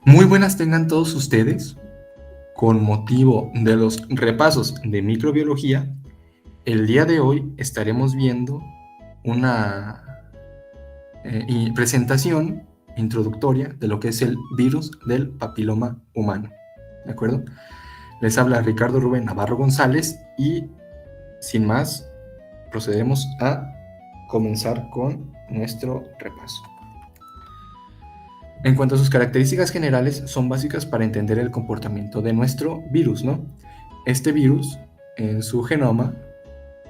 Muy buenas tengan todos ustedes. Con motivo de los repasos de microbiología, el día de hoy estaremos viendo una presentación introductoria de lo que es el virus del papiloma humano. ¿De acuerdo? Les habla Ricardo Rubén Navarro González y sin más procedemos a comenzar con nuestro repaso. En cuanto a sus características generales, son básicas para entender el comportamiento de nuestro virus, ¿no? Este virus, en su genoma,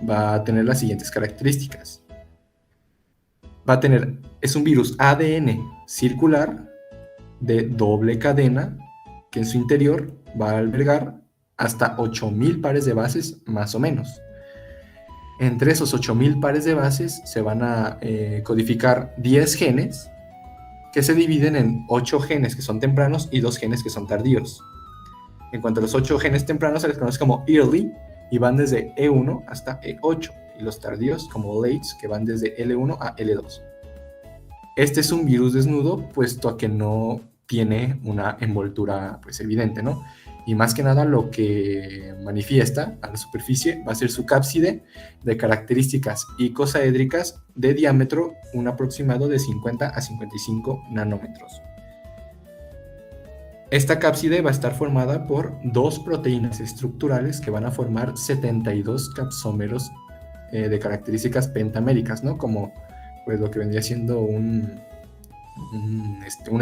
va a tener las siguientes características. Es un virus ADN circular de doble cadena que en su interior va a albergar hasta 8.000 pares de bases más o menos. Entre esos 8.000 pares de bases se van a codificar 10 genes que se dividen en 8 genes que son tempranos y 2 genes que son tardíos. En cuanto a los 8 genes tempranos, se les conoce como early y van desde E1 hasta E8, y los tardíos como lates, que van desde L1 a L2. Este es un virus desnudo, puesto a que no tiene una envoltura pues, evidente, ¿no? Y más que nada lo que manifiesta a la superficie va a ser su cápside de características icosaédricas de diámetro, un aproximado de 50 a 55 nanómetros. Esta cápside va a estar formada por 2 proteínas estructurales que van a formar 72 capsómeros de características pentaméricas, ¿no? Como pues, lo que vendría siendo una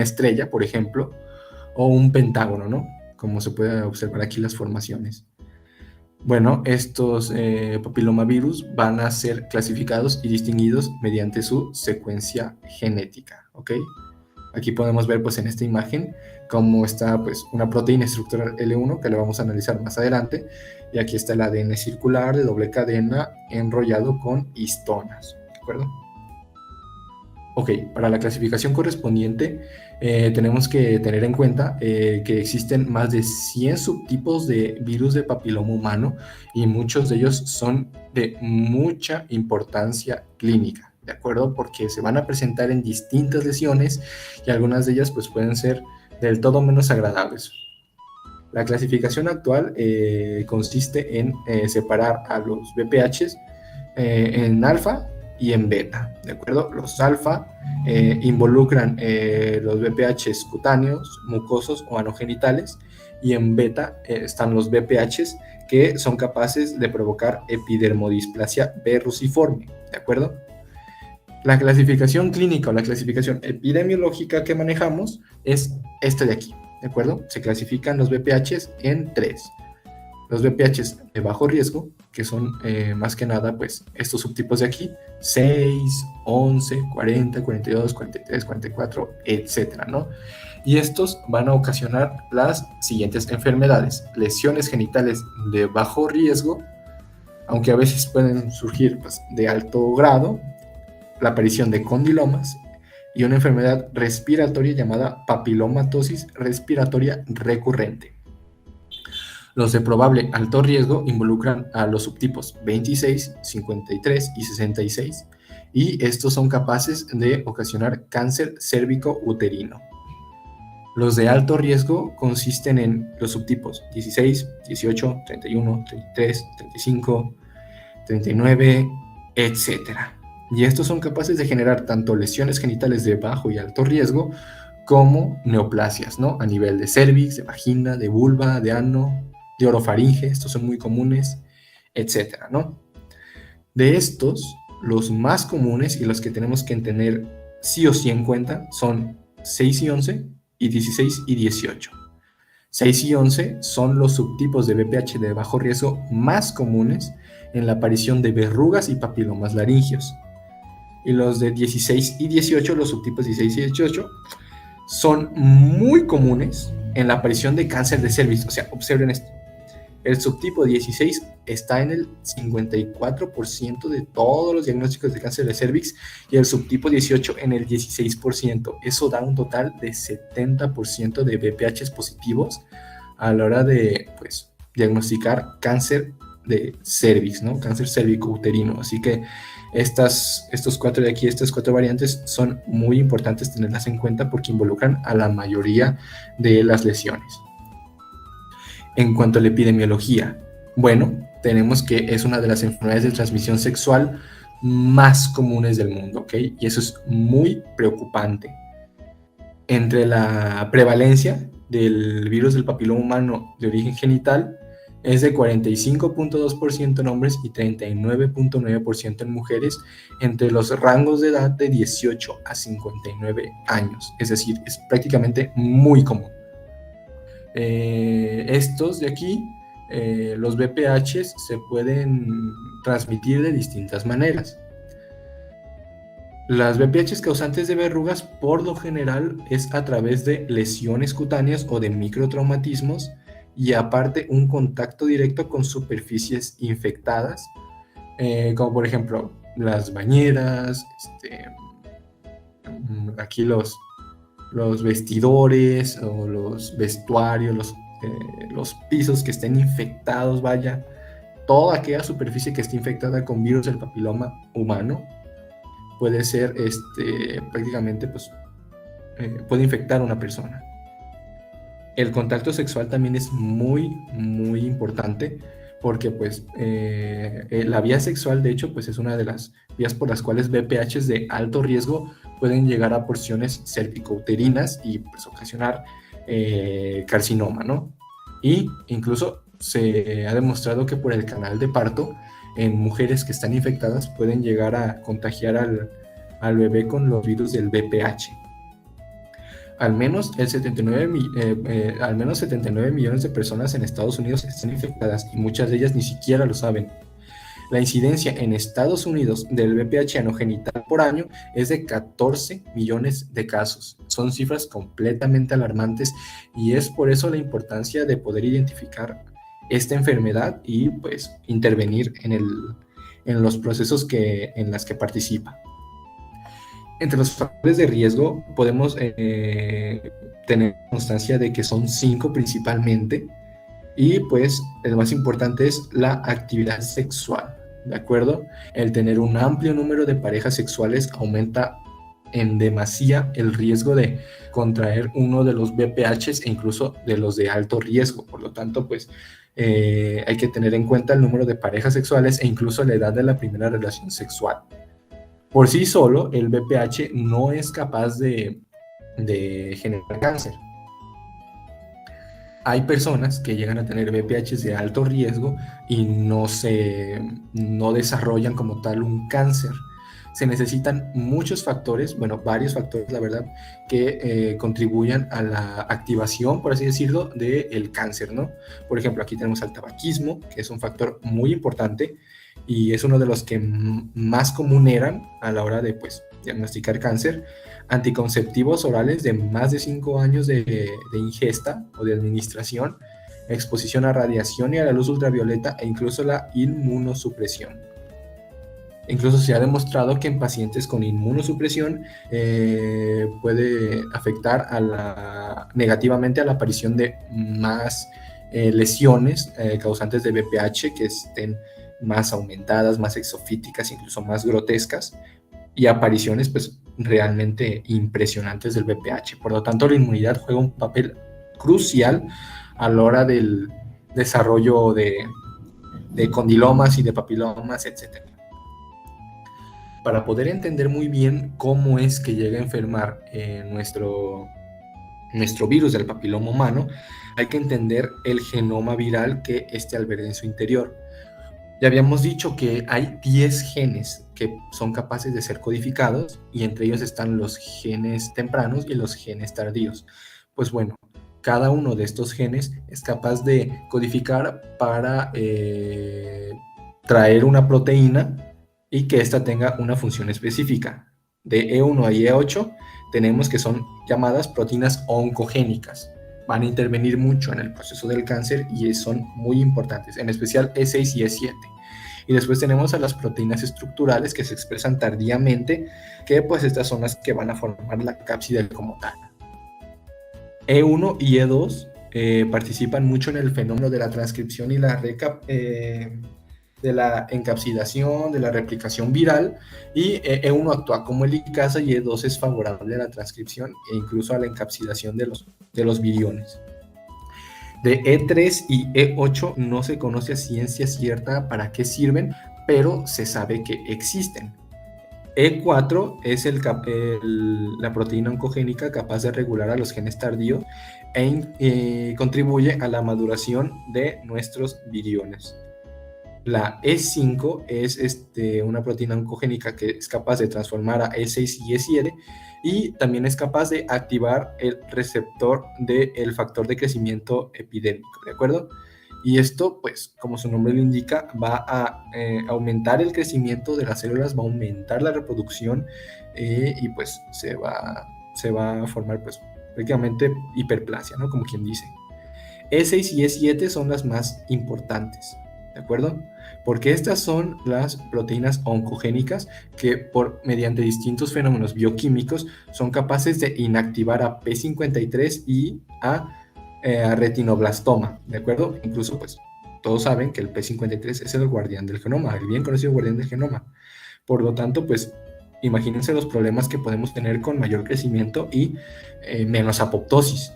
estrella, por ejemplo, o un pentágono, ¿no? Como se puede observar aquí las formaciones. Bueno, estos papilomavirus van a ser clasificados y distinguidos mediante su secuencia genética, ¿ok? Aquí podemos ver pues en esta imagen cómo está pues una proteína estructural L1 que la vamos a analizar más adelante, y aquí está el ADN circular de doble cadena enrollado con histonas, ¿de acuerdo? Ok, para la clasificación correspondiente tenemos que tener en cuenta que existen más de 100 subtipos de virus de papiloma humano y muchos de ellos son de mucha importancia clínica, ¿de acuerdo? Porque se van a presentar en distintas lesiones y algunas de ellas pues pueden ser del todo menos agradables. La clasificación actual consiste en separar a los VPHs en alfa y en beta, ¿de acuerdo? Los alfa involucran los VPHs cutáneos, mucosos o anogenitales, y en beta están los VPHs que son capaces de provocar epidermodisplasia verruciforme, ¿de acuerdo? La clasificación clínica o la clasificación epidemiológica que manejamos es esta de aquí, ¿de acuerdo? Se clasifican los VPHs en 3. Los VPHs de bajo riesgo, que son más que nada pues estos subtipos de aquí, 6, 11, 40, 42, 43, 44, etcétera, ¿no? Y estos van a ocasionar las siguientes enfermedades: lesiones genitales de bajo riesgo, aunque a veces pueden surgir pues, de alto grado, la aparición de condilomas y una enfermedad respiratoria llamada papilomatosis respiratoria recurrente. Los de probable alto riesgo involucran a los subtipos 26, 53 y 66, y estos son capaces de ocasionar cáncer cérvico-uterino. Los de alto riesgo consisten en los subtipos 16, 18, 31, 33, 35, 39, etc. Y estos son capaces de generar tanto lesiones genitales de bajo y alto riesgo como neoplasias, ¿no? A nivel de cervix, de vagina, de vulva, de ano, de orofaringe, estos son muy comunes, etcétera, ¿no? De estos, los más comunes y los que tenemos que tener sí o sí en cuenta son 6 y 11 y 16 y 18. 6 y 11 son los subtipos de VPH de bajo riesgo más comunes en la aparición de verrugas y papilomas laringios. Y los de 16 y 18, los subtipos 16 y 18, son muy comunes en la aparición de cáncer de cervix. O sea, observen esto. El subtipo 16 está en el 54% de todos los diagnósticos de cáncer de cervix y el subtipo 18 en el 16%. Eso da un total de 70% de VPHs positivos a la hora de diagnosticar cáncer de cervix, ¿no? Cáncer cérvico-uterino. Así que Estos cuatro de aquí, estas cuatro variantes, son muy importantes tenerlas en cuenta porque involucran a la mayoría de las lesiones. En cuanto a la epidemiología, bueno, tenemos que es una de las enfermedades de transmisión sexual más comunes del mundo, ¿ok? Y eso es muy preocupante. Entre la prevalencia del virus del papiloma humano de origen genital es de 45.2% en hombres y 39.9% en mujeres entre los rangos de edad de 18 a 59 años. Es decir, es prácticamente muy común. Estos de aquí, los VPHs, se pueden transmitir de distintas maneras. Las VPHs causantes de verrugas, por lo general, es a través de lesiones cutáneas o de microtraumatismos y aparte un contacto directo con superficies infectadas, como por ejemplo las bañeras, aquí los vestidores o los vestuarios, los pisos que estén infectados, vaya, toda aquella superficie que esté infectada con virus del papiloma humano puede ser prácticamente, pues, puede infectar a una persona. El contacto sexual también es muy, muy importante porque, pues, la vía sexual, de hecho, pues es una de las vías por las cuales VPHs de alto riesgo pueden llegar a porciones cervicouterinas y, pues, ocasionar carcinoma, ¿no? Y incluso se ha demostrado que por el canal de parto, en mujeres que están infectadas, pueden llegar a contagiar al bebé con los virus del VPH. Al menos 79 millones de personas en Estados Unidos están infectadas y muchas de ellas ni siquiera lo saben. La incidencia en Estados Unidos del VPH anogenital por año es de 14 millones de casos. Son cifras completamente alarmantes y es por eso la importancia de poder identificar esta enfermedad y, pues, intervenir en los procesos en los que participa. Entre los factores de riesgo podemos tener constancia de que son 5 principalmente, y pues el más importante es la actividad sexual, ¿de acuerdo? El tener un amplio número de parejas sexuales aumenta en demasía el riesgo de contraer uno de los VPHs e incluso de los de alto riesgo. Por lo tanto, pues hay que tener en cuenta el número de parejas sexuales e incluso la edad de la primera relación sexual. Por sí solo, el VPH no es capaz de generar cáncer. Hay personas que llegan a tener VPHs de alto riesgo y no desarrollan como tal un cáncer. Se necesitan muchos factores, bueno, varios factores, la verdad, que contribuyan a la activación, por así decirlo, del cáncer, ¿no? Por ejemplo, aquí tenemos al tabaquismo, que es un factor muy importante y es uno de los que más común eran a la hora de, pues, diagnosticar cáncer. Anticonceptivos orales de más de 5 años de ingesta o de administración, exposición a radiación y a la luz ultravioleta e incluso la inmunosupresión. Incluso se ha demostrado que en pacientes con inmunosupresión puede afectar negativamente a la aparición de más lesiones causantes de VPH que estén más aumentadas, más exofíticas, incluso más grotescas, y apariciones, pues, realmente impresionantes del VPH. Por lo tanto, la inmunidad juega un papel crucial a la hora del desarrollo de condilomas y de papilomas, etc. Para poder entender muy bien cómo es que llega a enfermar nuestro virus del papiloma humano, hay que entender el genoma viral que alberga en su interior. Ya habíamos dicho que hay 10 genes que son capaces de ser codificados y entre ellos están los genes tempranos y los genes tardíos. Pues bueno, cada uno de estos genes es capaz de codificar para traer una proteína y que ésta tenga una función específica. De E1 a E8 tenemos que son llamadas proteínas oncogénicas. Van a intervenir mucho en el proceso del cáncer y son muy importantes, en especial E6 y E7. Y después tenemos a las proteínas estructurales que se expresan tardíamente, que pues estas son las que van a formar la cápside como tal. E1 y E2 participan mucho en el fenómeno de la transcripción y la de la encapsidación, de la replicación viral, y E1 actúa como el licasa y E2 es favorable a la transcripción e incluso a la encapsidación de los viriones. De E3 y E8 no se conoce a ciencia cierta para qué sirven, pero se sabe que existen. E4 es la proteína oncogénica capaz de regular a los genes tardíos e contribuye a la maduración de nuestros viriones. La E5 es una proteína oncogénica que es capaz de transformar a E6 y E7 y también es capaz de activar el receptor del factor de crecimiento epidérmico, ¿de acuerdo? Y esto, pues, como su nombre lo indica, va a aumentar el crecimiento de las células, va a aumentar la reproducción y pues se va a formar, pues, prácticamente hiperplasia, ¿no? Como quien dice. E6 y E7 son las más importantes, ¿de acuerdo? Porque estas son las proteínas oncogénicas que mediante distintos fenómenos bioquímicos son capaces de inactivar a P53 y a retinoblastoma, ¿de acuerdo? Incluso, pues, todos saben que el P53 es el guardián del genoma, el bien conocido guardián del genoma. Por lo tanto, pues, imagínense los problemas que podemos tener con mayor crecimiento y menos apoptosis.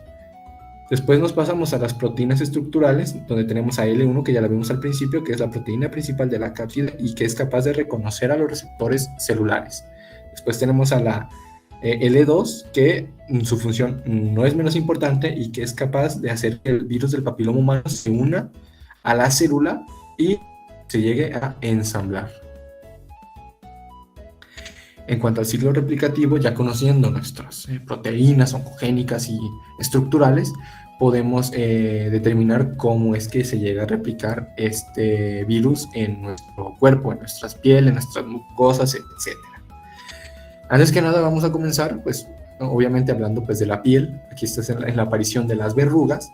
Después nos pasamos a las proteínas estructurales, donde tenemos a L1, que ya la vimos al principio, que es la proteína principal de la cápsida y que es capaz de reconocer a los receptores celulares. Después tenemos a la L2, que su función no es menos importante y que es capaz de hacer que el virus del papiloma humano se una a la célula y se llegue a ensamblar. En cuanto al ciclo replicativo, ya conociendo nuestras proteínas oncogénicas y estructurales, podemos determinar cómo es que se llega a replicar este virus en nuestro cuerpo, en nuestras pieles, en nuestras mucosas, etc. Antes que nada vamos a comenzar, pues, obviamente hablando pues de la piel. Aquí está en la aparición de las verrugas.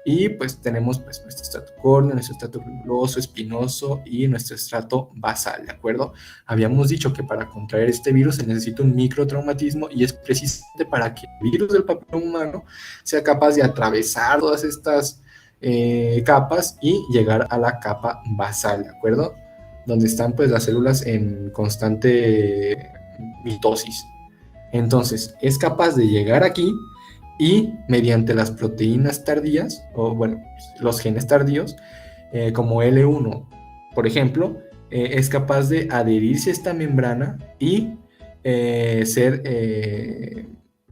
Y pues tenemos pues nuestro estrato córneo, nuestro estrato granuloso, espinoso y nuestro estrato basal, ¿de acuerdo? Habíamos dicho que para contraer este virus se necesita un microtraumatismo y es precisamente para que el virus del papiloma humano sea capaz de atravesar todas estas capas y llegar a la capa basal, ¿de acuerdo? Donde están pues las células en constante mitosis. Entonces, es capaz de llegar aquí y mediante las proteínas tardías, o bueno, los genes tardíos, como L1, por ejemplo, es capaz de adherirse a esta membrana y ser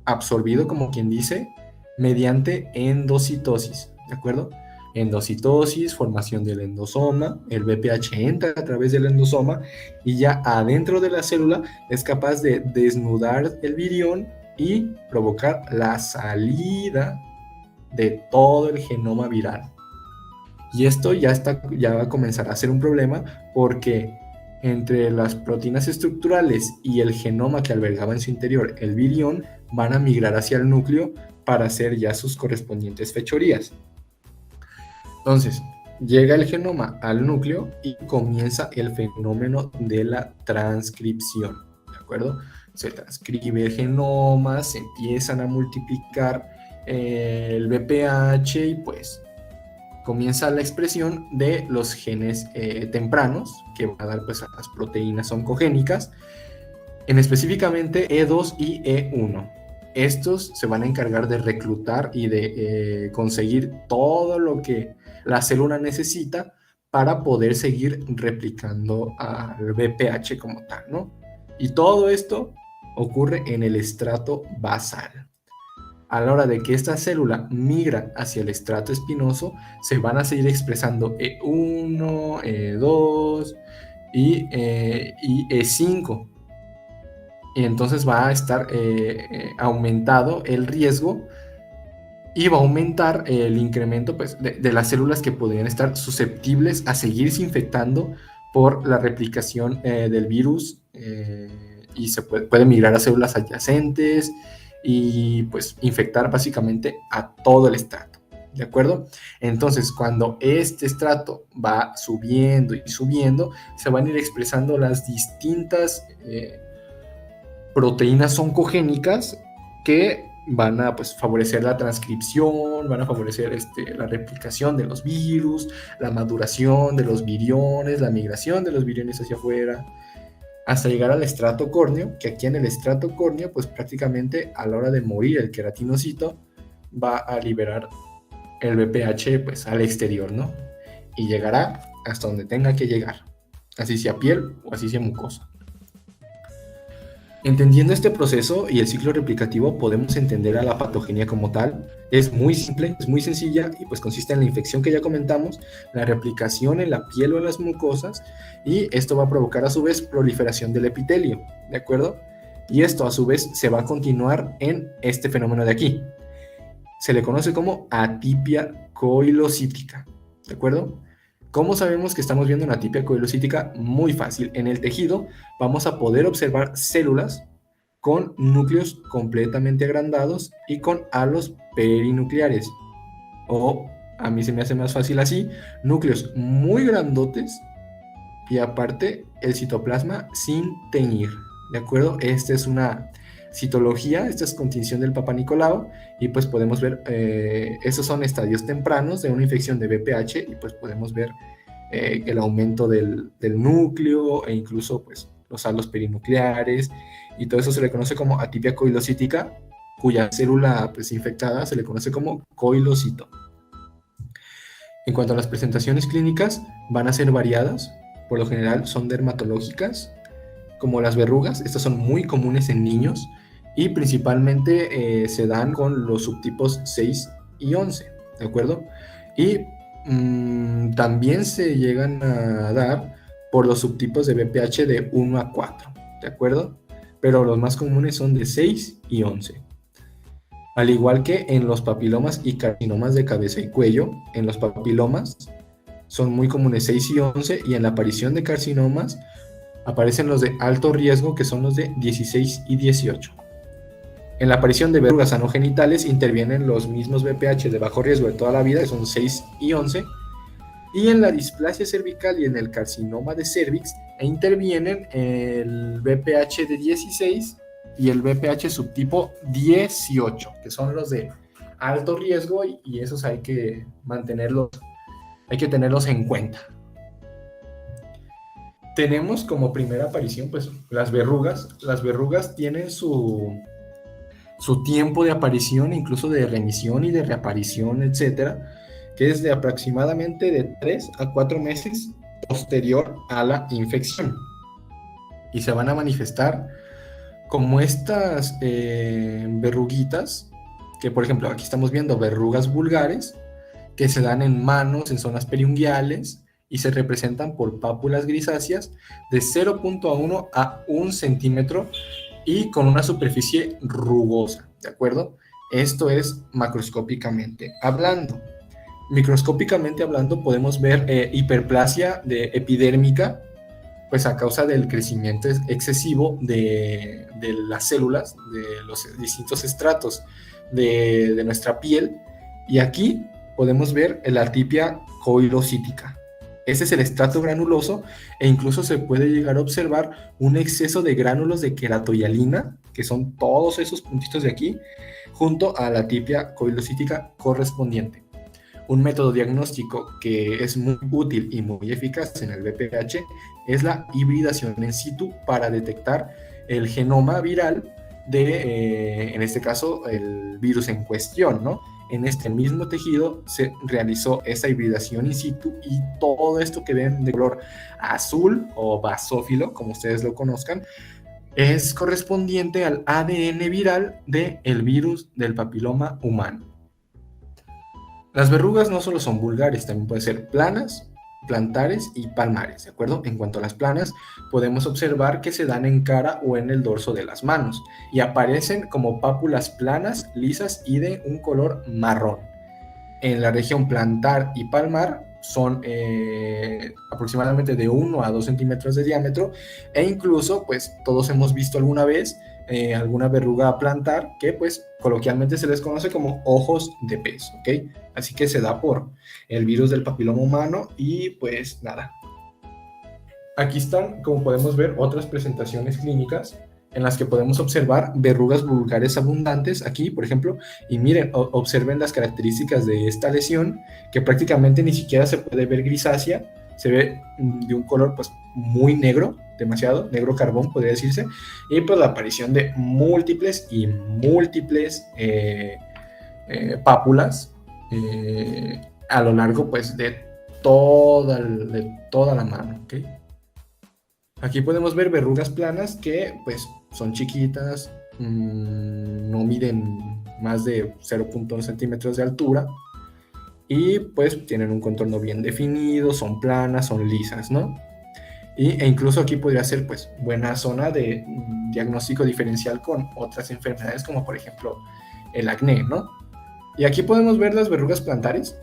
absorbido, como quien dice, mediante endocitosis, ¿de acuerdo? Endocitosis, formación del endosoma, el BPH entra a través del endosoma y ya adentro de la célula es capaz de desnudar el virión y provocar la salida de todo el genoma viral. Y esto ya va a comenzar a ser un problema porque entre las proteínas estructurales y el genoma que albergaba en su interior el virión van a migrar hacia el núcleo para hacer ya sus correspondientes fechorías. Entonces, llega el genoma al núcleo y comienza el fenómeno de la transcripción, ¿de acuerdo? Se transcribe el genoma, se empiezan a multiplicar el BPH y pues comienza la expresión de los genes tempranos que van a dar pues a las proteínas oncogénicas, en específicamente E2 y E1. Estos se van a encargar de reclutar y de conseguir todo lo que la célula necesita para poder seguir replicando al BPH como tal, ¿no? Y todo esto ocurre en el estrato basal. A la hora de que esta célula migra hacia el estrato espinoso, se van a seguir expresando E1, E2 y E5. Y entonces va a estar aumentado el riesgo y va a aumentar el incremento pues, de las células que podrían estar susceptibles a seguirse infectando por la replicación del virus y se puede migrar a células adyacentes y pues infectar básicamente a todo el estrato, ¿de acuerdo? Entonces, cuando este estrato va subiendo y subiendo, se van a ir expresando las distintas proteínas oncogénicas que van a pues, favorecer la transcripción, van a favorecer la replicación de los virus, la maduración de los viriones, la migración de los viriones hacia afuera, hasta llegar al estrato córneo, que aquí en el estrato córneo, pues prácticamente a la hora de morir el queratinocito va a liberar el BPH pues al exterior, ¿no? Y llegará hasta donde tenga que llegar, así sea piel o así sea mucosa. Entendiendo este proceso y el ciclo replicativo, podemos entender a la patogenia como tal. Es muy simple, es muy sencilla y pues consiste en la infección que ya comentamos, la replicación en la piel o en las mucosas, y esto va a provocar a su vez proliferación del epitelio, ¿de acuerdo? Y esto a su vez se va a continuar en este fenómeno de aquí. Se le conoce como atipia coilocítica, ¿de acuerdo? ¿Cómo sabemos que estamos viendo una atipia coilocítica? Muy fácil. En el tejido vamos a poder observar células con núcleos completamente agrandados y con halos perinucleares. O, a mí se me hace más fácil así, núcleos muy grandotes y aparte el citoplasma sin teñir. ¿De acuerdo? Esta es una citología, esta es continción del Papa Nicolau, y pues podemos ver, esos son estadios tempranos de una infección de BPH, y pues podemos ver el aumento del núcleo e incluso pues los halos perinucleares, y todo eso se le conoce como atipia coilocítica, cuya célula pues infectada se le conoce como coilocito. En cuanto a las presentaciones clínicas, van a ser variadas, por lo general son dermatológicas, como las verrugas. Estas son muy comunes en niños y principalmente se dan con los subtipos 6 y 11, ¿de acuerdo? Y también se llegan a dar por los subtipos de BPH de 1 a 4, ¿de acuerdo? Pero los más comunes son de 6 y 11. Al igual que en los papilomas y carcinomas de cabeza y cuello, en los papilomas son muy comunes 6 y 11, y en la aparición de carcinomas aparecen los de alto riesgo, que son los de 16 y 18. En la aparición de verrugas anogenitales intervienen los mismos BPH de bajo riesgo de toda la vida, que son 6 y 11, y en la displasia cervical y en el carcinoma de cervix intervienen el BPH de 16 y el BPH subtipo 18, que son los de alto riesgo, y esos hay que mantenerlos, hay que tenerlos en cuenta. Tenemos como primera aparición pues las verrugas. Las verrugas tienen su tiempo de aparición, incluso de remisión y de reaparición, etcétera, que es de aproximadamente de 3 a 4 meses posterior a la infección. Y se van a manifestar como estas verruguitas, que por ejemplo aquí estamos viendo verrugas vulgares, que se dan en manos, en zonas periunguiales, y se representan por pápulas grisáceas de 0.1 a 1 centímetro y con una superficie rugosa, ¿de acuerdo? Esto es macroscópicamente hablando. Microscópicamente hablando podemos ver hiperplasia epidérmica, pues a causa del crecimiento excesivo de las células, de los distintos estratos de nuestra piel, y aquí podemos ver la atipia coilocítica. Ese es el estrato granuloso, e incluso se puede llegar a observar un exceso de gránulos de queratohialina, que son todos esos puntitos de aquí, junto a la atipia coilocítica correspondiente. Un método diagnóstico que es muy útil y muy eficaz en el BPH es la hibridación in situ para detectar el genoma viral de, en este caso, el virus en cuestión, ¿no? En este mismo tejido se realizó esa hibridación in situ, y todo esto que ven de color azul o basófilo, como ustedes lo conozcan, es correspondiente al ADN viral del virus del papiloma humano. Las verrugas no solo son vulgares, también pueden ser planas, plantares y palmares, ¿de acuerdo? En cuanto a las planas, podemos observar que se dan en cara o en el dorso de las manos y aparecen como pápulas planas, lisas y de un color marrón. En la región plantar y palmar son aproximadamente de 1 a 2 centímetros de diámetro, e incluso pues todos hemos visto alguna vez alguna verruga plantar que pues coloquialmente se les conoce como ojos de pez, ¿ok? Así que se da por el virus del papiloma humano. Y pues nada, aquí están, como podemos ver, otras presentaciones clínicas en las que podemos observar verrugas vulgares abundantes aquí, por ejemplo, y miren, observen las características de esta lesión, que prácticamente ni siquiera se puede ver grisácea, se ve de un color pues muy negro, demasiado negro carbón podría decirse, y pues la aparición de múltiples y múltiples pápulas a lo largo pues de toda la mano, ¿ok? Aquí podemos ver verrugas planas que pues son chiquitas, no miden más de 0.1 centímetros de altura y pues tienen un contorno bien definido, son planas, son lisas, ¿no? E incluso aquí podría ser pues buena zona de diagnóstico diferencial con otras enfermedades como por ejemplo el acné, ¿no? Y aquí podemos ver las verrugas plantares.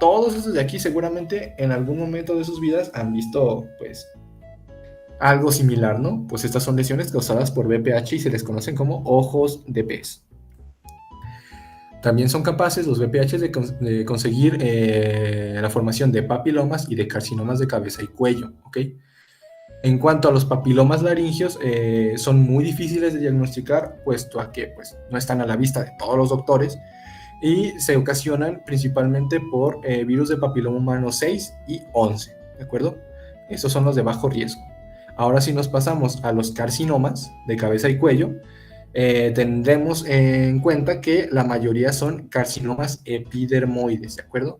Todos esos de aquí seguramente en algún momento de sus vidas han visto pues algo similar, ¿no? Pues estas son lesiones causadas por VPH y se les conocen como ojos de pez. También son capaces los VPH de conseguir la formación de papilomas y de carcinomas de cabeza y cuello, ¿ok? En cuanto a los papilomas laringios, son muy difíciles de diagnosticar, puesto a que pues, no están a la vista de todos los doctores y se ocasionan principalmente por virus de papiloma humano 6 y 11, ¿de acuerdo? Esos son los de bajo riesgo. Ahora si nos pasamos a los carcinomas de cabeza y cuello, tendremos en cuenta que la mayoría son carcinomas epidermoides, ¿de acuerdo?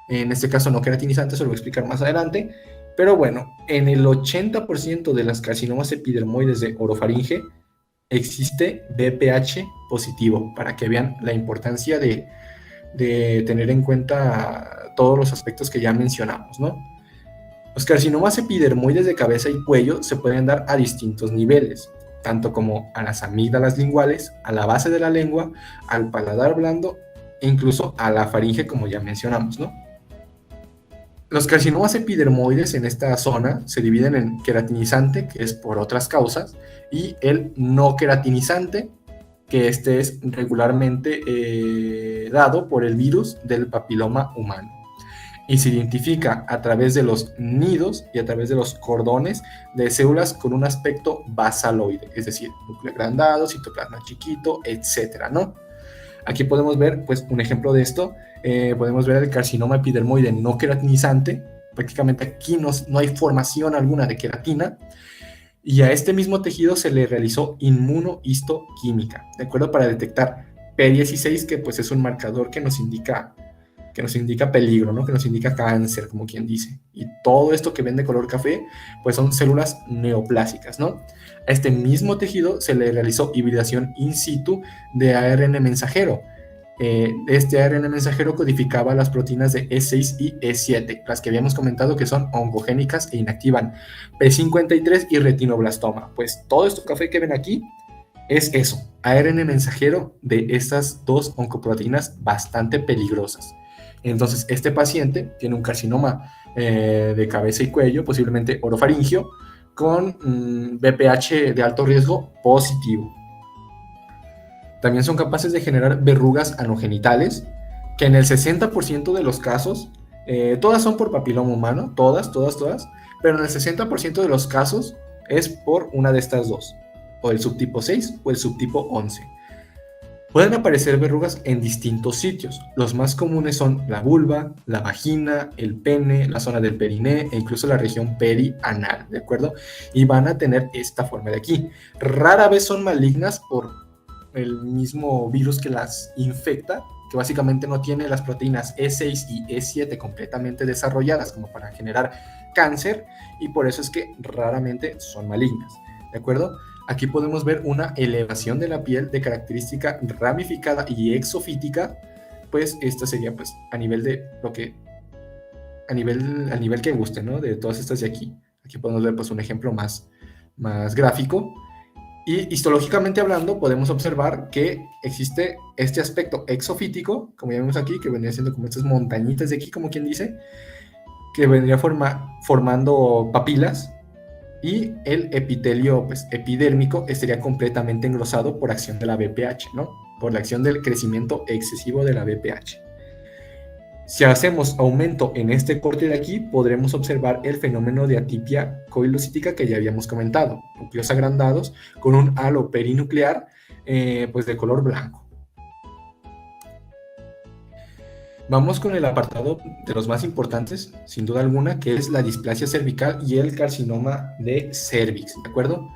En este caso no queratinizantes, se lo voy a explicar más adelante, pero bueno, en el 80% de las carcinomas epidermoides de orofaringe existe VPH positivo, para que vean la importancia de tener en cuenta todos los aspectos que ya mencionamos, ¿no? Los carcinomas epidermoides de cabeza y cuello se pueden dar a distintos niveles, tanto como a las amígdalas linguales, a la base de la lengua, al paladar blando e incluso a la faringe, como ya mencionamos, ¿no? Los carcinomas epidermoides en esta zona se dividen en queratinizante, que es por otras causas, y el no queratinizante, que este es regularmente dado por el virus del papiloma humano. Y se identifica a través de los nidos y a través de los cordones de células con un aspecto basaloide, es decir, núcleo agrandado, citoplasma chiquito, etcétera, ¿no? Aquí podemos ver, pues, un ejemplo de esto. Podemos ver el carcinoma epidermoide no queratinizante. Prácticamente aquí no hay formación alguna de queratina. Y a este mismo tejido se le realizó inmunohistoquímica, ¿de acuerdo? Para detectar P16, que pues es un marcador que nos indica peligro, ¿no? Que nos indica cáncer, como quien dice. Y todo esto que ven de color café, pues son células neoplásicas, ¿no? A este mismo tejido se le realizó hibridación in situ de ARN mensajero. Este ARN mensajero codificaba las proteínas de E6 y E7, las que habíamos comentado que son oncogénicas e inactivan P53 y retinoblastoma. Pues todo esto café que ven aquí es eso, ARN mensajero de estas dos oncoproteínas bastante peligrosas. Entonces, este paciente tiene un carcinoma de cabeza y cuello, posiblemente orofaringio, con VPH de alto riesgo positivo. También son capaces de generar verrugas anogenitales, que en el 60% de los casos, todas son por papiloma humano, todas, pero en el 60% de los casos es por una de estas dos, o el subtipo 6 o el subtipo 11. Pueden aparecer verrugas en distintos sitios. Los más comunes son la vulva, la vagina, el pene, la zona del periné e incluso la región perianal, ¿de acuerdo? Y van a tener esta forma de aquí. Rara vez son malignas por el mismo virus que las infecta, que básicamente no tiene las proteínas E6 y E7 completamente desarrolladas como para generar cáncer, y por eso es que raramente son malignas, ¿de acuerdo? Aquí podemos ver una elevación de la piel de característica ramificada y exofítica, pues esta sería pues a nivel de lo que, al nivel que guste, ¿no? De todas estas de aquí. Aquí podemos ver pues un ejemplo más gráfico. Y histológicamente hablando, podemos observar que existe este aspecto exofítico, como ya vemos aquí, que vendría siendo como estas montañitas de aquí, como quien dice, que vendría formando papilas, y el epitelio pues, epidérmico estaría completamente engrosado por acción de la VPH, ¿no? Por la acción del crecimiento excesivo de la VPH. Si hacemos aumento en este corte de aquí, podremos observar el fenómeno de atipia coilocítica que ya habíamos comentado, núcleos agrandados con un halo perinuclear pues de color blanco. Vamos con el apartado de los más importantes, sin duda alguna, que es la displasia cervical y el carcinoma de cervix, ¿de acuerdo?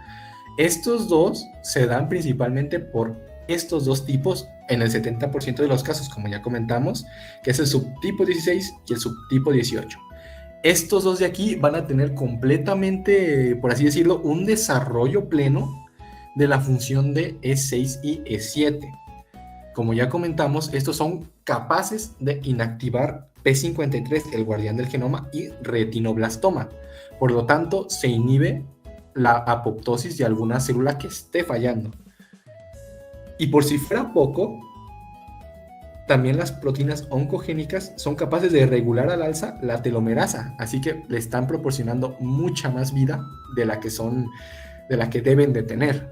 Estos dos se dan principalmente por estos dos tipos en el 70% de los casos, como ya comentamos, que es el subtipo 16 y el subtipo 18. Estos dos de aquí van a tener completamente, por así decirlo, un desarrollo pleno de la función de E6 y E7. Como ya comentamos, estos son capaces de inactivar P53, el guardián del genoma, y retinoblastoma. Por lo tanto, se inhibe la apoptosis de alguna célula que esté fallando. Y por si fuera poco, también las proteínas oncogénicas son capaces de regular al alza la telomerasa, así que le están proporcionando mucha más vida de la que deben de tener.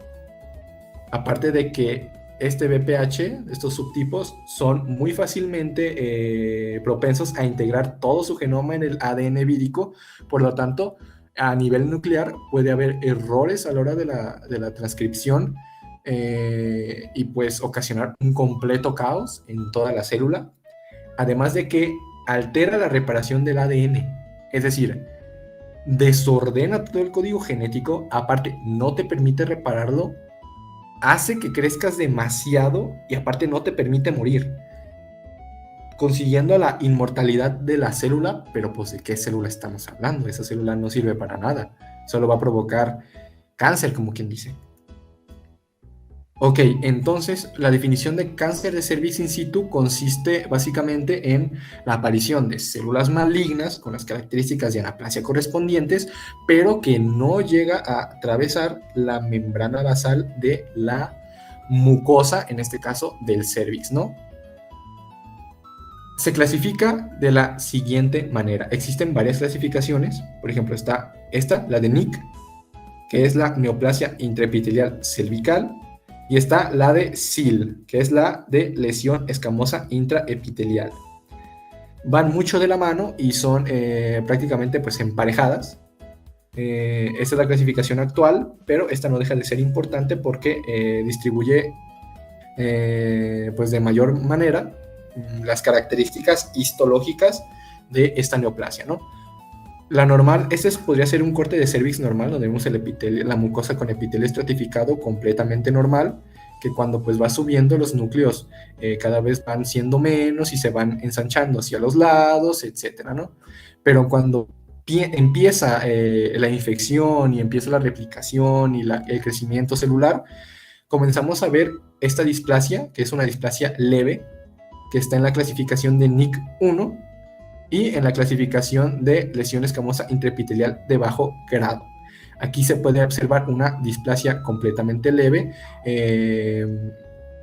Aparte de que este BPH, estos subtipos, son muy fácilmente propensos a integrar todo su genoma en el ADN vírico, por lo tanto, a nivel nuclear puede haber errores a la hora de la transcripción y pues ocasionar un completo caos en toda la célula, además de que altera la reparación del ADN, es decir, desordena todo el código genético, aparte no te permite repararlo, hace que crezcas demasiado y aparte no te permite morir, consiguiendo la inmortalidad de la célula. Pero pues ¿de qué célula estamos hablando? Esa célula no sirve para nada, solo va a provocar cáncer, como quien dice. Ok, entonces la definición de cáncer de cervix in situ consiste básicamente en la aparición de células malignas con las características de anaplasia correspondientes, pero que no llega a atravesar la membrana basal de la mucosa, en este caso del cervix, ¿no? Se clasifica de la siguiente manera. Existen varias clasificaciones, por ejemplo está esta, la de Nick, que es la neoplasia intraepitelial cervical. Y está la de SIL, que es la de lesión escamosa intraepitelial. Van mucho de la mano y son prácticamente pues emparejadas. Esta es la clasificación actual, pero esta no deja de ser importante porque distribuye pues de mayor manera las características histológicas de esta neoplasia, ¿no? La normal, podría ser un corte de cervix normal, donde vemos el epitelio, la mucosa con epitelio estratificado completamente normal, que cuando pues va subiendo los núcleos cada vez van siendo menos y se van ensanchando hacia los lados, etcétera, ¿no? Pero cuando empieza la infección y empieza la replicación y el crecimiento celular, comenzamos a ver esta displasia, que es una displasia leve, que está en la clasificación de NIC 1, y en la clasificación de lesión escamosa intraepitelial de bajo grado. Aquí se puede observar una displasia completamente leve,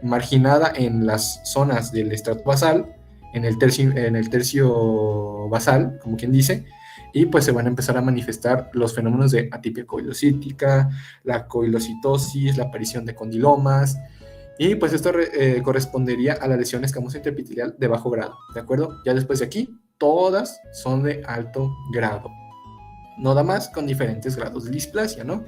marginada en las zonas del estrato basal, en el tercio basal, como quien dice, y pues se van a empezar a manifestar los fenómenos de atipia coilocítica, la coilocitosis, la aparición de condilomas, y pues esto correspondería a la lesión escamosa intraepitelial de bajo grado, ¿de acuerdo? Ya después de aquí, todas son de alto grado. Nada más con diferentes grados de displasia, ¿no?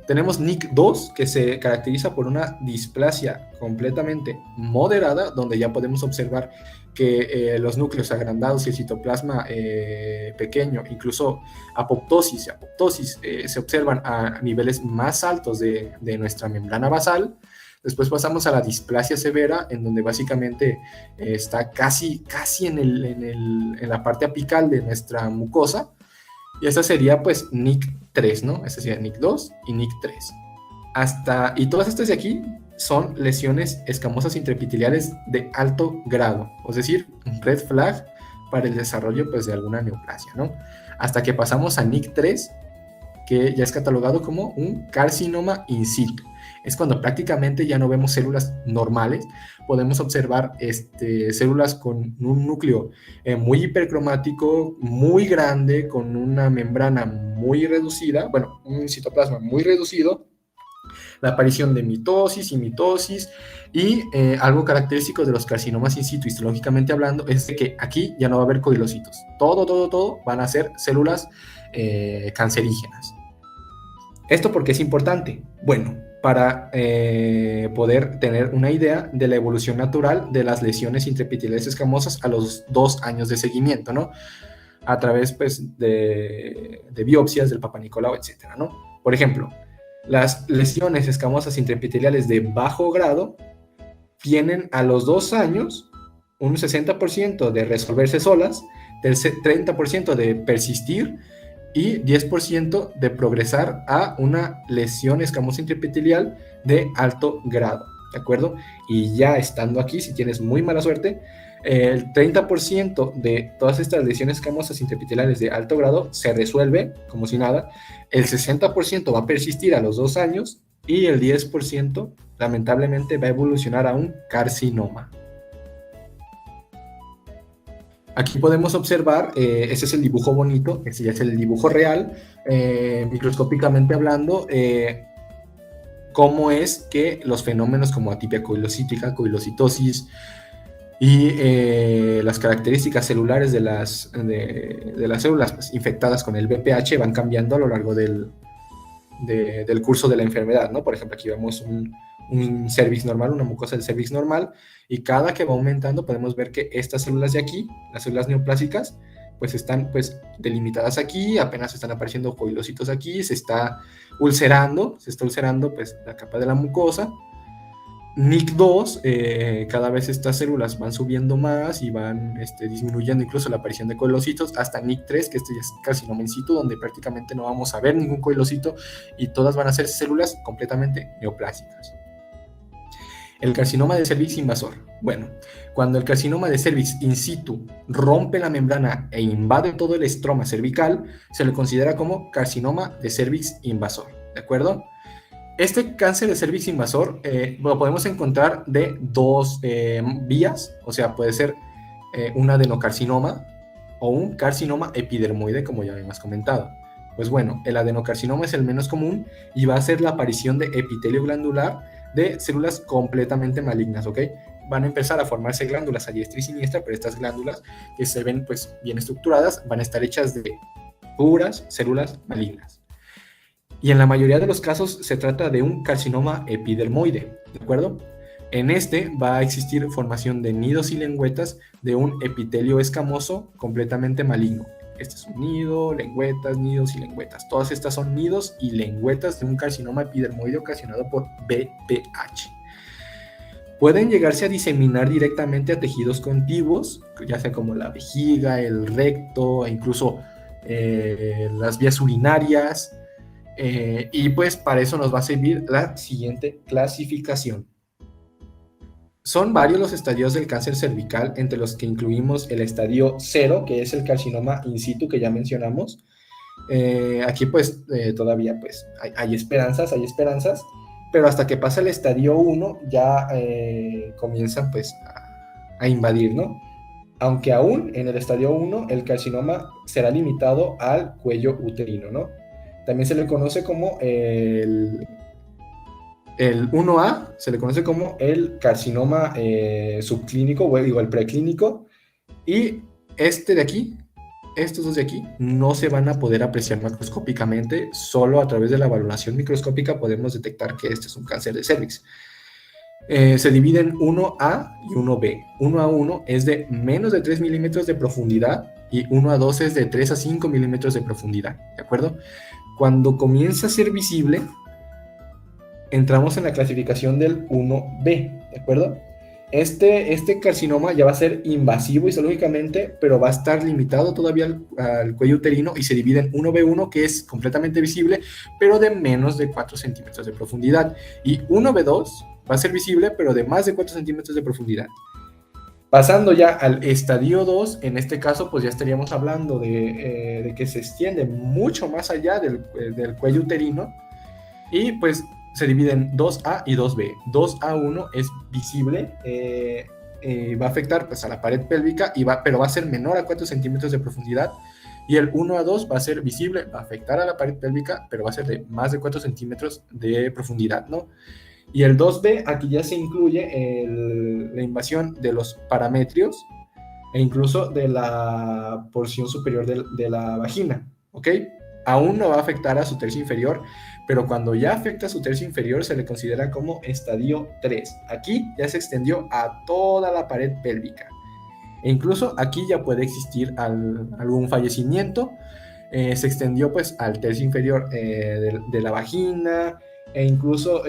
Tenemos NIC2, que se caracteriza por una displasia completamente moderada, donde ya podemos observar que los núcleos agrandados y el citoplasma pequeño, incluso apoptosis se observan a niveles más altos de nuestra membrana basal. Después pasamos a la displasia severa, en donde básicamente está casi en la parte apical de nuestra mucosa. Y esta sería pues NIC3, ¿no? Esta sería NIC2 y NIC3. Y todas estas de aquí son lesiones escamosas intraepiteliales de alto grado, es decir, un red flag para el desarrollo pues de alguna neoplasia, ¿no? Hasta que pasamos a NIC3, que ya es catalogado como un carcinoma in situ. Es cuando prácticamente ya no vemos células normales, podemos observar células con un núcleo muy hipercromático, muy grande, con una membrana muy reducida, bueno, un citoplasma muy reducido, La aparición de mitosis y mitosis, y algo característico de los carcinomas in situ, histológicamente hablando, es de que aquí ya no va a haber coilocitos. Todo van a ser células cancerígenas. ¿Esto por qué es importante? Bueno, para poder tener una idea de la evolución natural de las lesiones intraepiteliales escamosas a los 2 años de seguimiento, ¿no? A través, pues, de biopsias del Papa Nicolau, etcétera, ¿no? Por ejemplo, las lesiones escamosas intraepiteliales de bajo grado tienen a los 2 años un 60% de resolverse solas, del 30% de persistir y 10% de progresar a una lesión escamosa intraepitelial de alto grado, ¿de acuerdo? Y ya estando aquí, si tienes muy mala suerte, el 30% de todas estas lesiones escamosas intraepiteliales de alto grado se resuelve como si nada, el 60% va a persistir a los 2 años y el 10% lamentablemente va a evolucionar a un carcinoma. Aquí podemos observar, ese es el dibujo bonito, ese ya es el dibujo real, microscópicamente hablando, cómo es que los fenómenos como atipia coilocítica, coilocitosis y las características celulares de las células, pues, infectadas con el VPH van cambiando a lo largo del curso de la enfermedad, ¿no? Por ejemplo, aquí vemos un cervix normal, una mucosa del cervix normal, y cada que va aumentando podemos ver que estas células de aquí, las células neoplásicas, pues están, pues, delimitadas aquí, apenas están apareciendo coilocitos aquí, se está ulcerando pues la capa de la mucosa. NIC2, cada vez estas células van subiendo más y van disminuyendo incluso la aparición de coilocitos, hasta NIC3, que este ya es carcinoma in situ, donde prácticamente no vamos a ver ningún coilocito y todas van a ser células completamente neoplásicas. El carcinoma de cervix invasor. Bueno, cuando el carcinoma de cervix in situ rompe la membrana e invade todo el estroma cervical, se le considera como carcinoma de cervix invasor, ¿de acuerdo? Este cáncer de cervix invasor lo podemos encontrar de 2 vías, o sea, puede ser un adenocarcinoma o un carcinoma epidermoide, como ya habíamos comentado. Pues bueno, el adenocarcinoma es el menos común y va a ser la aparición de epitelio glandular de células completamente malignas, ¿ok? Van a empezar a formarse glándulas a diestra y siniestra, pero estas glándulas, que se ven, pues, bien estructuradas, van a estar hechas de puras células malignas. Y en la mayoría de los casos se trata de un carcinoma epidermoide, ¿de acuerdo? En este va a existir formación de nidos y lengüetas de un epitelio escamoso completamente maligno. Este es un nido, lengüetas, nidos y lengüetas. Todas estas son nidos y lengüetas de un carcinoma epidermoide ocasionado por VPH. Pueden llegarse a diseminar directamente a tejidos contiguos, ya sea como la vejiga, el recto, e incluso las vías urinarias. Y pues para eso nos va a servir la siguiente clasificación. Son varios los estadios del cáncer cervical, entre los que incluimos el estadio 0, que es el carcinoma in situ que ya mencionamos. Aquí pues todavía pues hay esperanzas, pero hasta que pasa el estadio 1 ya comienzan pues a invadir, ¿no? Aunque aún en el estadio 1 el carcinoma será limitado al cuello uterino, ¿no? También se le conoce como el 1A, se le conoce como el carcinoma subclínico, o digo, el preclínico, y estos dos de aquí, no se van a poder apreciar macroscópicamente, solo a través de la valoración microscópica podemos detectar que este es un cáncer de cervix. Se divide en 1A y 1B. 1A1 es de menos de 3 milímetros de profundidad y 1A2 es de 3 a 5 milímetros de profundidad, ¿de acuerdo? Cuando comienza a ser visible, entramos en la clasificación del 1B, ¿de acuerdo? Este carcinoma ya va a ser invasivo histológicamente, pero va a estar limitado todavía al cuello uterino y se divide en 1B1, que es completamente visible, pero de menos de 4 centímetros de profundidad. Y 1B2 va a ser visible, pero de más de 4 centímetros de profundidad. Pasando ya al estadio 2, en este caso pues ya estaríamos hablando de que se extiende mucho más allá del cuello uterino y pues se divide en 2A y 2B. 2A1 es visible, va a afectar pues, a la pared pélvica, pero va a ser menor a 4 centímetros de profundidad. Y el 1A2 va a ser visible, va a afectar a la pared pélvica, pero va a ser de más de 4 centímetros de profundidad, ¿no? Y el 2B, aquí ya se incluye la invasión de los parametrios e incluso de la porción superior de la vagina, ¿ok? Aún no va a afectar a su tercio inferior, pero cuando ya afecta a su tercio inferior se le considera como estadio 3. Aquí ya se extendió a toda la pared pélvica. E incluso aquí ya puede existir algún fallecimiento. Se extendió pues al tercio inferior de la vagina, e incluso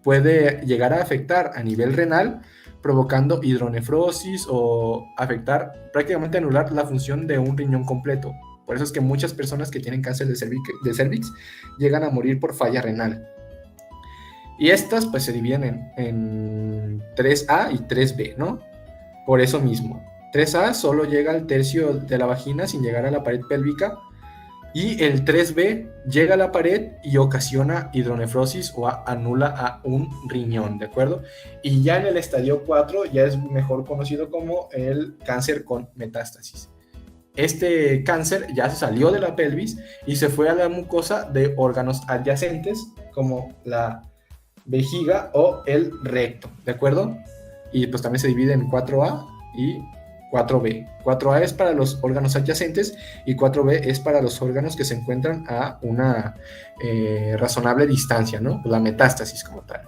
puede llegar a afectar a nivel renal, provocando hidronefrosis o afectar, prácticamente anular la función de un riñón completo. Por eso es que muchas personas que tienen cáncer de cervix llegan a morir por falla renal. Y estas pues se dividen en 3A y 3B, ¿no? Por eso mismo. 3A solo llega al tercio de la vagina sin llegar a la pared pélvica, y el 3B llega a la pared y ocasiona hidronefrosis o anula a un riñón, ¿de acuerdo? Y ya en el estadio 4 ya es mejor conocido como el cáncer con metástasis. Este cáncer ya se salió de la pelvis y se fue a la mucosa de órganos adyacentes como la vejiga o el recto, ¿de acuerdo? Y pues también se divide en 4A y 4B. 4A es para los órganos adyacentes y 4B es para los órganos que se encuentran a una razonable distancia, ¿no? La metástasis como tal.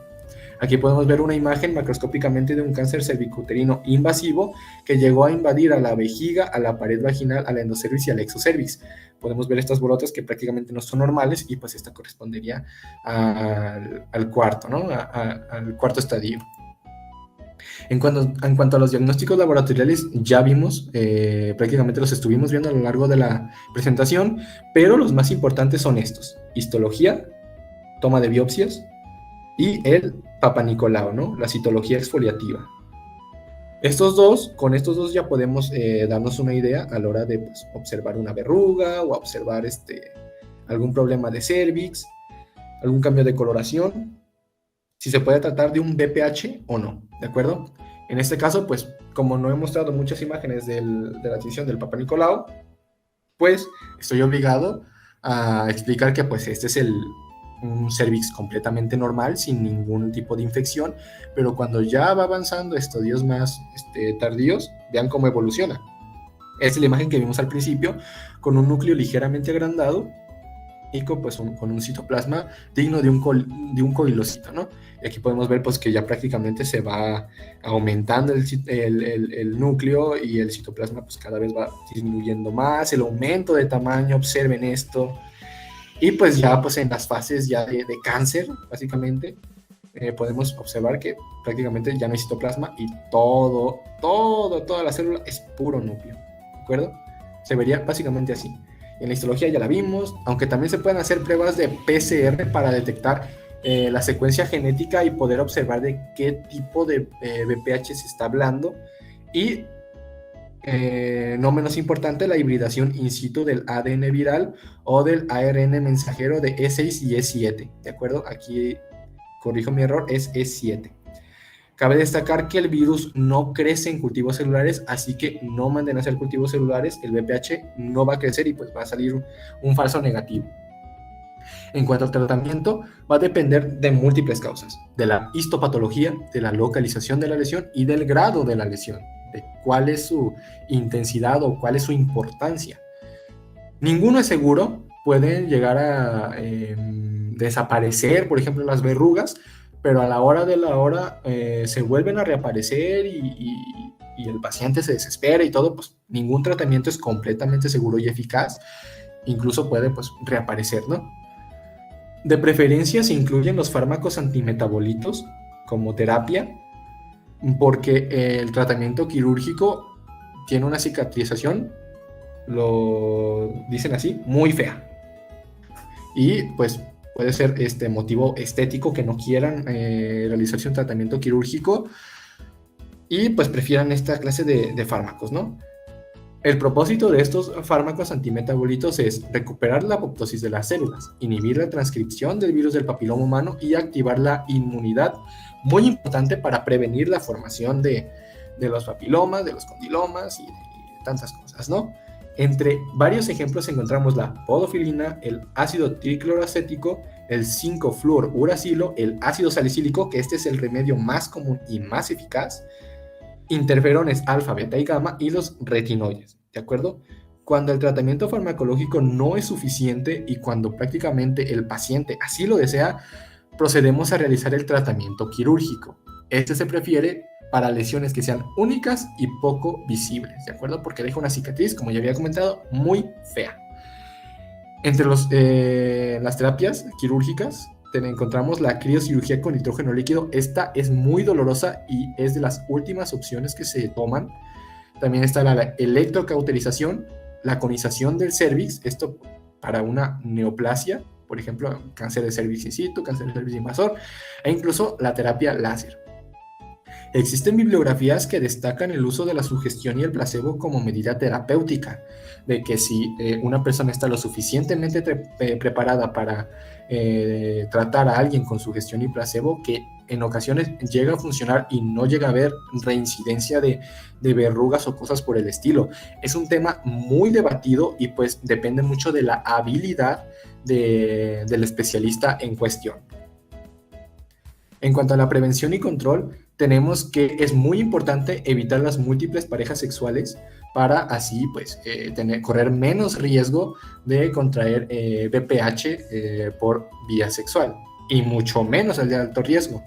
Aquí podemos ver una imagen macroscópicamente de un cáncer cervicuterino invasivo que llegó a invadir a la vejiga, a la pared vaginal, a la endocervix y al exocervix. Podemos ver estas bolotas que prácticamente no son normales y pues esta correspondería al cuarto, ¿no? Al cuarto estadio. En cuanto a los diagnósticos laboratoriales, ya vimos, prácticamente los estuvimos viendo a lo largo de la presentación, pero los más importantes son estos: histología, toma de biopsias y el Papanicolau, ¿no? La citología exfoliativa. Con estos dos ya podemos darnos una idea a la hora de pues, observar una verruga o observar algún problema de cervix, algún cambio de coloración, si se puede tratar de un BPH o no, ¿de acuerdo? En este caso, pues, como no he mostrado muchas imágenes de la adquisición del Papanicolau, pues, estoy obligado a explicar que, pues, este es un cervix completamente normal, sin ningún tipo de infección, pero cuando ya va avanzando estadios más tardíos, vean cómo evoluciona. Esta es la imagen que vimos al principio, con un núcleo ligeramente agrandado, y con un citoplasma digno de un coilocito, ¿no? Y aquí podemos ver pues, que ya prácticamente se va aumentando el núcleo y el citoplasma pues, cada vez va disminuyendo más, el aumento de tamaño, observen esto. Y pues ya pues, en las fases ya de cáncer, básicamente, podemos observar que prácticamente ya no hay citoplasma y toda la célula es puro núcleo, ¿de acuerdo? Se vería básicamente así. En la histología ya la vimos, aunque también se pueden hacer pruebas de PCR para detectar la secuencia genética y poder observar de qué tipo de BPH se está hablando. Y no menos importante, la hibridación in situ del ADN viral o del ARN mensajero de E6 y E7, ¿de acuerdo? Aquí corrijo mi error, es E7. Cabe destacar que el virus no crece en cultivos celulares, así que no manden a hacer cultivos celulares, el BPH no va a crecer y pues va a salir un falso negativo. En cuanto al tratamiento, va a depender de múltiples causas: de la histopatología, de la localización de la lesión y del grado de la lesión, de cuál es su intensidad o cuál es su importancia. Ninguno es seguro, pueden llegar a desaparecer, por ejemplo, las verrugas, pero a la hora de la hora se vuelven a reaparecer y el paciente se desespera y todo. Pues ningún tratamiento es completamente seguro y eficaz, incluso puede pues reaparecer, ¿no? De preferencia se incluyen los fármacos antimetabolitos como terapia, porque el tratamiento quirúrgico tiene una cicatrización, lo dicen así, muy fea, y pues puede ser motivo estético que no quieran realizarse un tratamiento quirúrgico y pues prefieran esta clase de fármacos, ¿no? El propósito de estos fármacos antimetabolitos es recuperar la apoptosis de las células, inhibir la transcripción del virus del papiloma humano y activar la inmunidad muy importante para prevenir la formación de los papilomas, de los condilomas y de tantas cosas, ¿no? Entre varios ejemplos encontramos la podofilina, el ácido tricloroacético, el 5-fluoruracilo, el ácido salicílico, que este es el remedio más común y más eficaz, interferones alfa, beta y gamma y los retinoides, ¿de acuerdo? Cuando el tratamiento farmacológico no es suficiente y cuando prácticamente el paciente así lo desea, procedemos a realizar el tratamiento quirúrgico. Este se prefiere para lesiones que sean únicas y poco visibles, ¿de acuerdo? Porque deja una cicatriz, como ya había comentado, muy fea. Entre las terapias quirúrgicas encontramos la criocirugía con nitrógeno líquido. Esta es muy dolorosa y es de las últimas opciones que se toman. También está la electrocauterización, la conización del cervix, esto para una neoplasia, por ejemplo, cáncer de cervix in situ, cáncer de cervix invasor, e incluso la terapia láser. Existen bibliografías que destacan el uso de la sugestión y el placebo como medida terapéutica, de que si una persona está lo suficientemente preparada para tratar a alguien con sugestión y placebo, que en ocasiones llega a funcionar y no llega a haber reincidencia de verrugas o cosas por el estilo. Es un tema muy debatido y pues depende mucho de la habilidad del especialista en cuestión. En cuanto a la prevención y control, tenemos que es muy importante evitar las múltiples parejas sexuales para así pues correr menos riesgo de contraer VPH por vía sexual y mucho menos el de alto riesgo.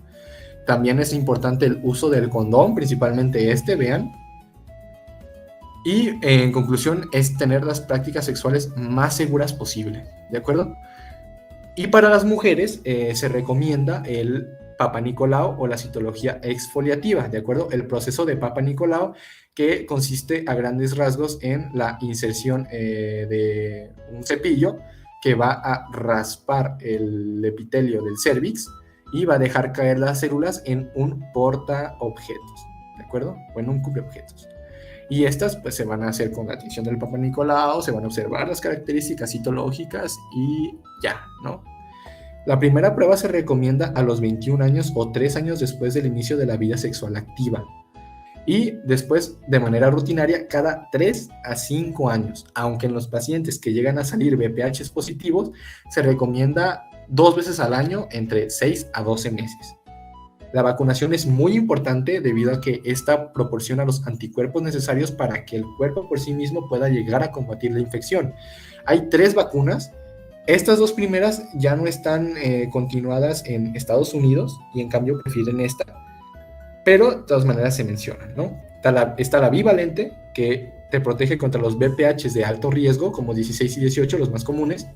También es importante el uso del condón, principalmente vean. Y en conclusión es tener las prácticas sexuales más seguras posible, ¿de acuerdo? Y para las mujeres se recomienda el Papa Nicolau o la citología exfoliativa, ¿de acuerdo? El proceso de Papa Nicolau, que consiste a grandes rasgos en la inserción de un cepillo que va a raspar el epitelio del cérvix y va a dejar caer las células en un portaobjetos, ¿de acuerdo? O en un cubreobjetos. Y estas pues se van a hacer con la tinción del Papa Nicolau, se van a observar las características citológicas y ya, ¿no? La primera prueba se recomienda a los 21 años o 3 años después del inicio de la vida sexual activa. Y después, de manera rutinaria, cada 3 a 5 años. Aunque en los pacientes que llegan a salir VPH positivos, se recomienda 2 veces al año entre 6 a 12 meses. La vacunación es muy importante debido a que esta proporciona los anticuerpos necesarios para que el cuerpo por sí mismo pueda llegar a combatir la infección. Hay 3 vacunas. Estas 2 primeras ya no están continuadas en Estados Unidos y en cambio prefieren esta, pero de todas maneras se mencionan, ¿no? Está la bivalente, que te protege contra los VPHs de alto riesgo, como 16 y 18, los más comunes.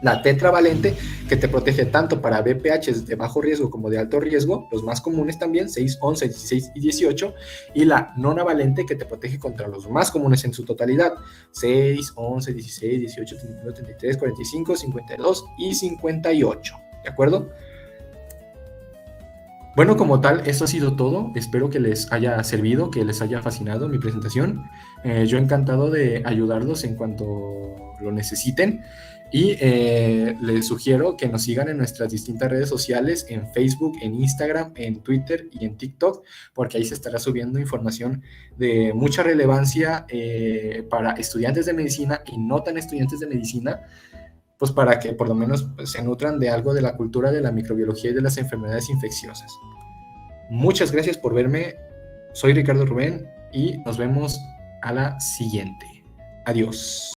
La tetravalente, que te protege tanto para VPHs de bajo riesgo como de alto riesgo, los más comunes también, 6, 11, 16 y 18. Y la nonavalente, que te protege contra los más comunes en su totalidad, 6, 11, 16, 18, 39, 33, 45, 52 y 58. ¿De acuerdo? Bueno, como tal, eso ha sido todo. Espero que les haya servido, que les haya fascinado mi presentación. Yo encantado de ayudarlos en cuanto lo necesiten. Y les sugiero que nos sigan en nuestras distintas redes sociales, en Facebook, en Instagram, en Twitter y en TikTok, porque ahí se estará subiendo información de mucha relevancia para estudiantes de medicina y no tan estudiantes de medicina, pues para que por lo menos pues, se nutran de algo de la cultura de la microbiología y de las enfermedades infecciosas. Muchas gracias por verme. Soy Ricardo Rubén y nos vemos a la siguiente. Adiós.